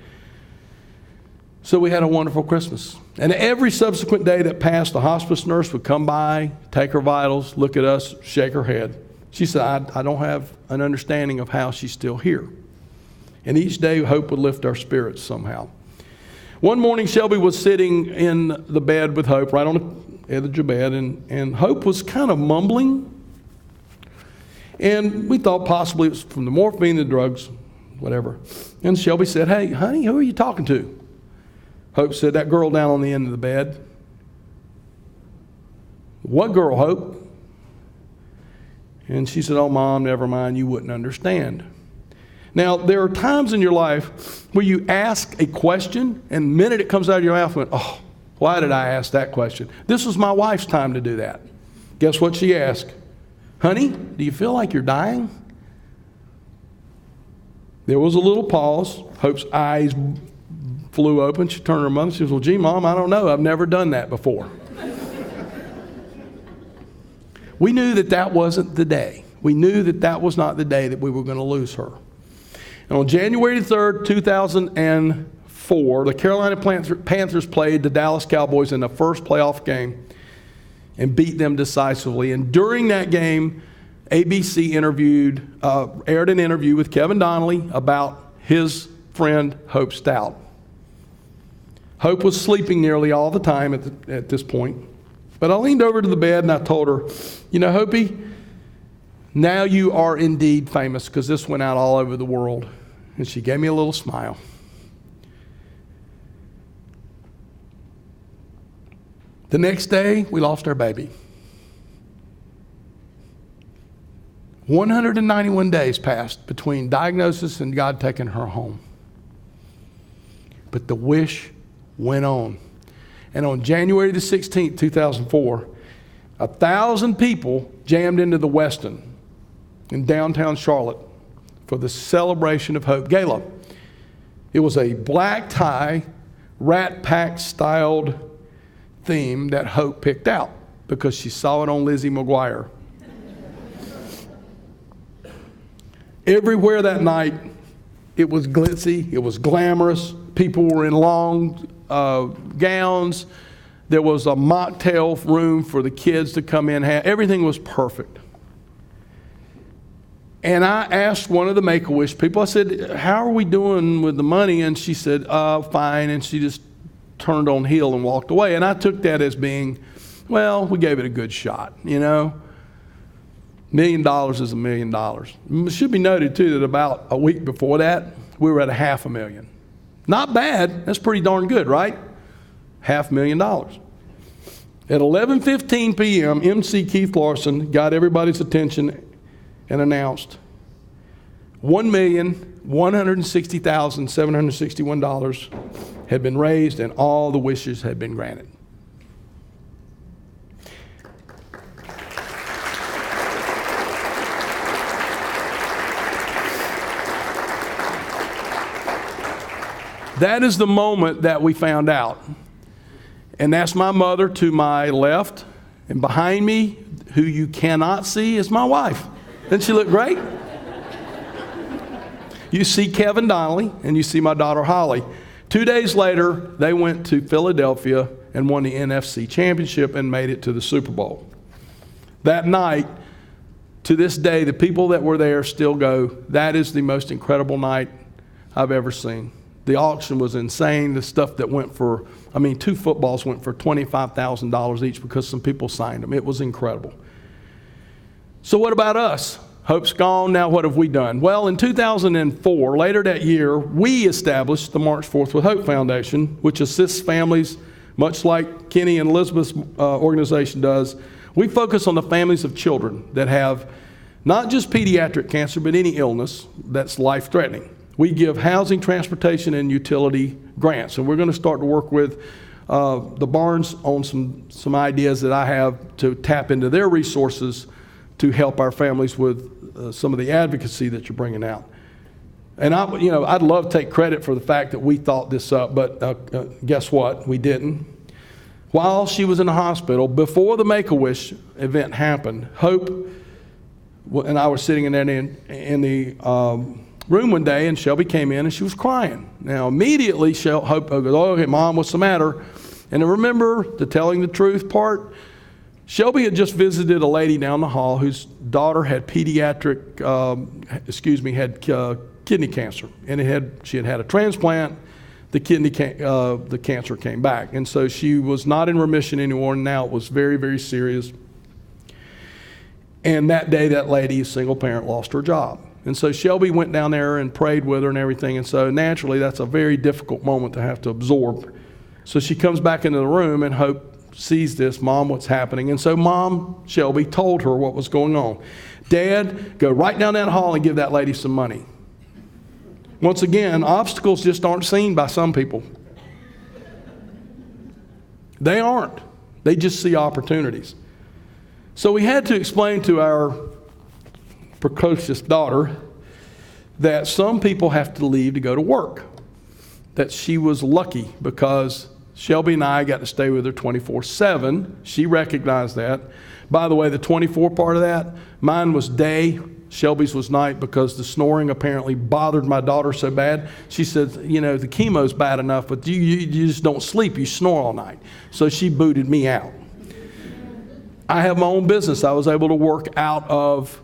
So we had a wonderful Christmas. And every subsequent day that passed, the hospice nurse would come by, take her vitals, look at us, shake her head. She said, I don't have an understanding of how she's still here. And each day, Hope would lift our spirits somehow. One morning, Shelby was sitting in the bed with Hope, right on the edge of the bed, and Hope was kind of mumbling. And we thought possibly it was from the morphine, the drugs, whatever. And Shelby said, "Hey, honey, who are you talking to?" Hope said, "That girl down on the end of the bed." "What girl, Hope?" And she said, "Oh, Mom, never mind, you wouldn't understand." Now, there are times in your life where you ask a question, and the minute it comes out of your mouth, you went, "Oh, why did I ask that question?" This was my wife's time to do that. Guess what she asked? "Honey, do you feel like you're dying?" There was a little pause. Hope's eyes flew open. She turned to her mother and she says, "Well, gee, Mom, I don't know. I've never done that before." We knew that that wasn't the day. We knew that that was not the day that we were going to lose her. And on January 3rd, 2004, the Carolina Panthers played the Dallas Cowboys in the first playoff game and beat them decisively. And during that game, ABC aired an interview with Kevin Donnelly about his friend Hope Stout. Hope was sleeping nearly all the time at this point. But I leaned over to the bed and I told her, "You know, Hoopy, now you are indeed famous," because this went out all over the world. And she gave me a little smile. The next day, we lost our baby. 191 days passed between diagnosis and God taking her home. But the wish went on. And on January the 16th, 2004, 1,000 people jammed into the Westin in downtown Charlotte for the Celebration of Hope Gala. It was a black tie, Rat Pack styled theme that Hope picked out because she saw it on Lizzie McGuire. Everywhere that night, it was glitzy, it was glamorous. People were in long gowns. There was a mocktail room for the kids to come in. Everything was perfect. And I asked one of the Make-A-Wish people, I said, "How are we doing with the money?" And she said, "Fine." And she just turned on heel and walked away. And I took that as being, well, we gave it a good shot, you know. $1 million is $1 million. It should be noted, too, that about a week before that, we were at $500,000. Not bad. That's pretty darn good, right? $500,000. At 11:15 p.m., MC Keith Larson got everybody's attention and announced $1,160,761 had been raised and all the wishes had been granted. That is the moment that we found out. And that's my mother to my left. And behind me, who you cannot see, is my wife. Doesn't she look great? You see Kevin Donnelly, and you see my daughter Holly. 2 days later, they went to Philadelphia and won the NFC Championship and made it to the Super Bowl. That night, to this day, the people that were there still go, that is the most incredible night I've ever seen. The auction was insane. The stuff that went for, 2 footballs went for $25,000 each because some people signed them. It was incredible. So what about us? Hope's gone. Now what have we done? Well, in 2004, later that year, we established the March 4th with Hope Foundation, which assists families, much like Kenny and Elizabeth's organization does. We focus on the families of children that have not just pediatric cancer, but any illness that's life-threatening. We give housing, transportation, and utility grants. And we're going to start to work with the Barnes on some ideas that I have to tap into their resources to help our families with some of the advocacy that you're bringing out. And I'd love to take credit for the fact that we thought this up, but guess what? We didn't. While she was in the hospital, before the Make-A-Wish event happened, Hope and I were sitting in the room one day, and Shelby came in and she was crying. Now immediately Hope goes, "Oh, okay, Mom, what's the matter?" And I remember the telling the truth part. Shelby had just visited a lady down the hall whose daughter had kidney cancer, and she had had a transplant. The cancer came back, and so she was not in remission anymore. And now it was very, very serious. And that day, that lady, a single parent, lost her job. And so Shelby went down there and prayed with her and everything. And so naturally, that's a very difficult moment to have to absorb. So she comes back into the room, and Hope sees this. "Mom, what's happening?" And so Mom, Shelby, told her what was going on. "Dad, go right down that hall and give that lady some money." Once again, obstacles just aren't seen by some people. They aren't. They just see opportunities. So we had to explain to our precocious daughter that some people have to leave to go to work. That she was lucky because Shelby and I got to stay with her 24/7. She recognized that. By the way, the 24 part of that, mine was day, Shelby's was night, because the snoring apparently bothered my daughter so bad. She said, the chemo's bad enough, but you just don't sleep, you snore all night. So she booted me out. I have my own business. I was able to work out of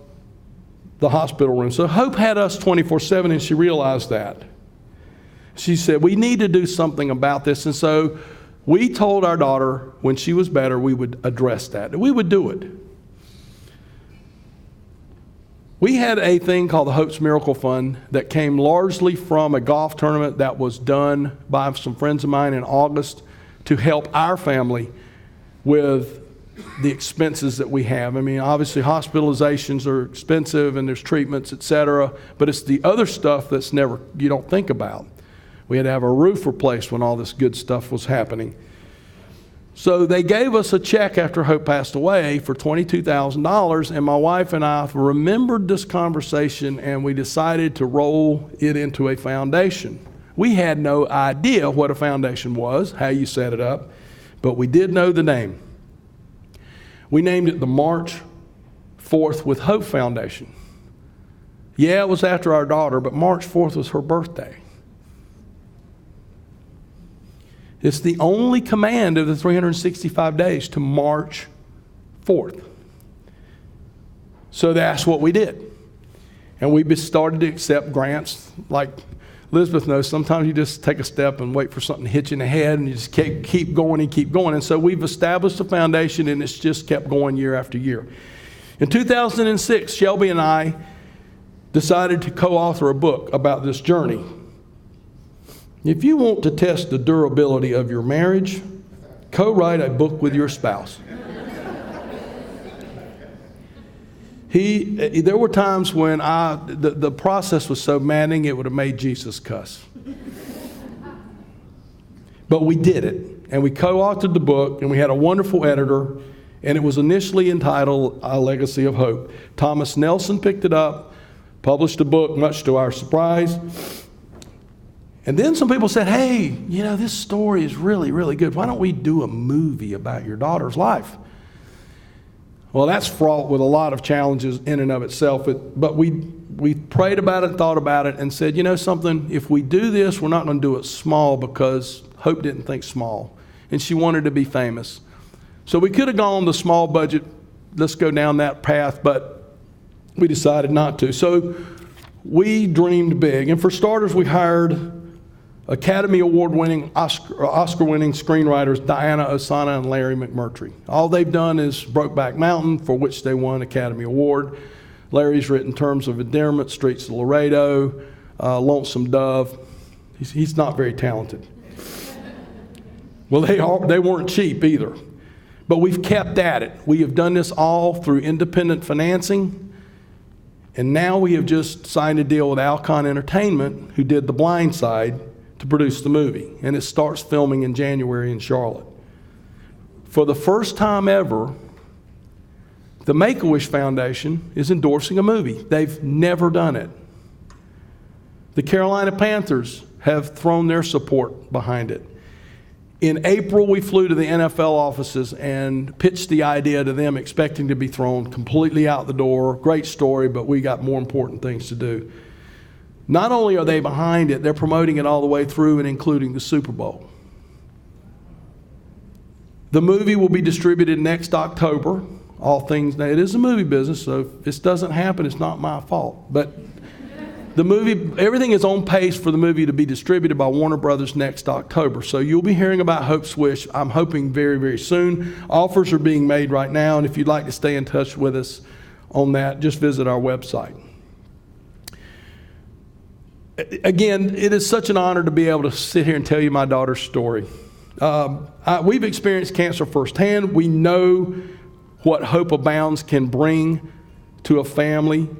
the hospital room. So Hope had us 24/7, and she realized that. She said, we need to do something about this. And so we told our daughter when she was better, we would address that. We would do it. We had a thing called the Hope's Miracle Fund that came largely from a golf tournament that was done by some friends of mine in August to help our family with the expenses that we have. Obviously hospitalizations are expensive and there's treatments, etc. But it's the other stuff that's you don't think about. We had to have our roof replaced when all this good stuff was happening. So they gave us a check after Hope passed away for $22,000, and my wife and I remembered this conversation, and we decided to roll it into a foundation. We had no idea what a foundation was, how you set it up, but we did know the name. We named it the March 4th with Hope Foundation. Yeah, it was after our daughter, but March 4th was her birthday. It's the only command of the 365 days to March 4th. So that's what we did. And we started to accept grants. Like Elizabeth knows, sometimes you just take a step and wait for something to hit you in the head, and you just keep going and keep going. And so we've established a foundation, and it's just kept going year after year. In 2006, Shelby and I decided to co-author a book about this journey. If you want to test the durability of your marriage, co-write a book with your spouse. There were times when the process was so maddening it would have made Jesus cuss. But we did it, and we co-authored the book, and we had a wonderful editor, and it was initially entitled A Legacy of Hope. Thomas Nelson picked it up, published a book, much to our surprise. And then some people said, hey, this story is really, really good. Why don't we do a movie about your daughter's life? Well, that's fraught with a lot of challenges in and of itself. But we prayed about it, thought about it, and said, something, if we do this, we're not going to do it small, because Hope didn't think small. And she wanted to be famous. So we could have gone the small budget, let's go down that path, but we decided not to. So we dreamed big. And for starters, we hired Academy Award-winning, Oscar-winning screenwriters Diana Ossana and Larry McMurtry. All they've done is Brokeback Mountain, for which they won Academy Award. Larry's written Terms of Endearment, Streets of Laredo, Lonesome Dove. He's not very talented. Well, they weren't cheap either. But we've kept at it. We have done this all through independent financing. And now we have just signed a deal with Alcon Entertainment, who did The Blind Side, to produce the movie. And it starts filming in January in Charlotte. For the first time ever, the Make-A-Wish Foundation is endorsing a movie. They've never done it. The Carolina Panthers have thrown their support behind it. In April, we flew to the NFL offices and pitched the idea to them, expecting to be thrown completely out the door. Great story, but we got more important things to do. Not only are they behind it, they're promoting it all the way through and including the Super Bowl. The movie will be distributed next October. Now, it is a movie business, so if this doesn't happen, it's not my fault. But the movie, everything is on pace for the movie to be distributed by Warner Brothers next October. So you'll be hearing about Hope's Wish, I'm hoping, very, very soon. Offers are being made right now, and if you'd like to stay in touch with us on that, just visit our website. Again, it is such an honor to be able to sit here and tell you my daughter's story. We've experienced cancer firsthand. We know what Hope Abounds can bring to a family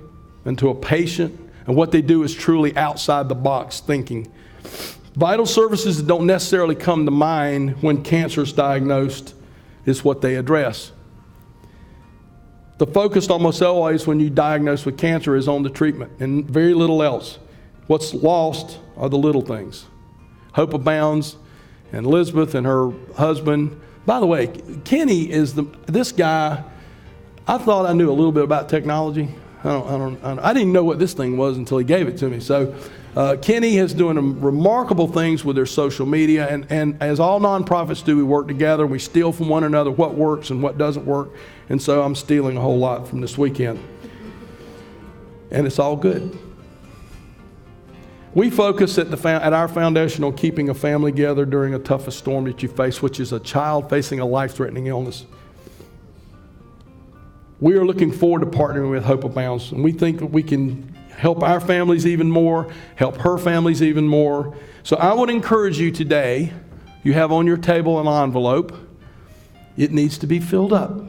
and to a patient. And what they do is truly outside the box thinking. Vital services that don't necessarily come to mind when cancer is diagnosed is what they address. The focus almost always when you diagnose with cancer is on the treatment and very little else. What's lost are the little things. Hope Abounds and Elizabeth and her husband. By the way, Kenny is this guy. I thought I knew a little bit about technology. I didn't know what this thing was until he gave it to me. So Kenny is doing remarkable things with their social media. And as all nonprofits do, we work together. We steal from one another what works and what doesn't work. And so I'm stealing a whole lot from this weekend. And it's all good. We focus at our foundation on keeping a family together during the toughest storm that you face, which is a child facing a life-threatening illness. We are looking forward to partnering with Hope Abounds, and we think that we can help our families even more, help her families even more. So I would encourage you today, you have on your table an envelope. It needs to be filled up.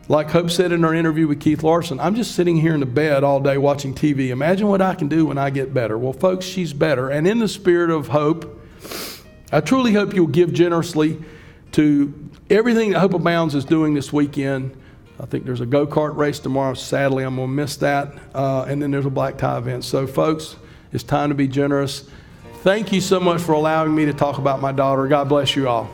Like Hope said in her interview with Keith Larson, I'm just sitting here in the bed all day watching TV. Imagine what I can do when I get better. Well, folks, she's better. And in the spirit of hope, I truly hope you'll give generously to everything that Hope Abounds is doing this weekend. I think there's a go-kart race tomorrow. Sadly, I'm going to miss that. And then there's a black tie event. So, folks, it's time to be generous. Thank you so much for allowing me to talk about my daughter. God bless you all.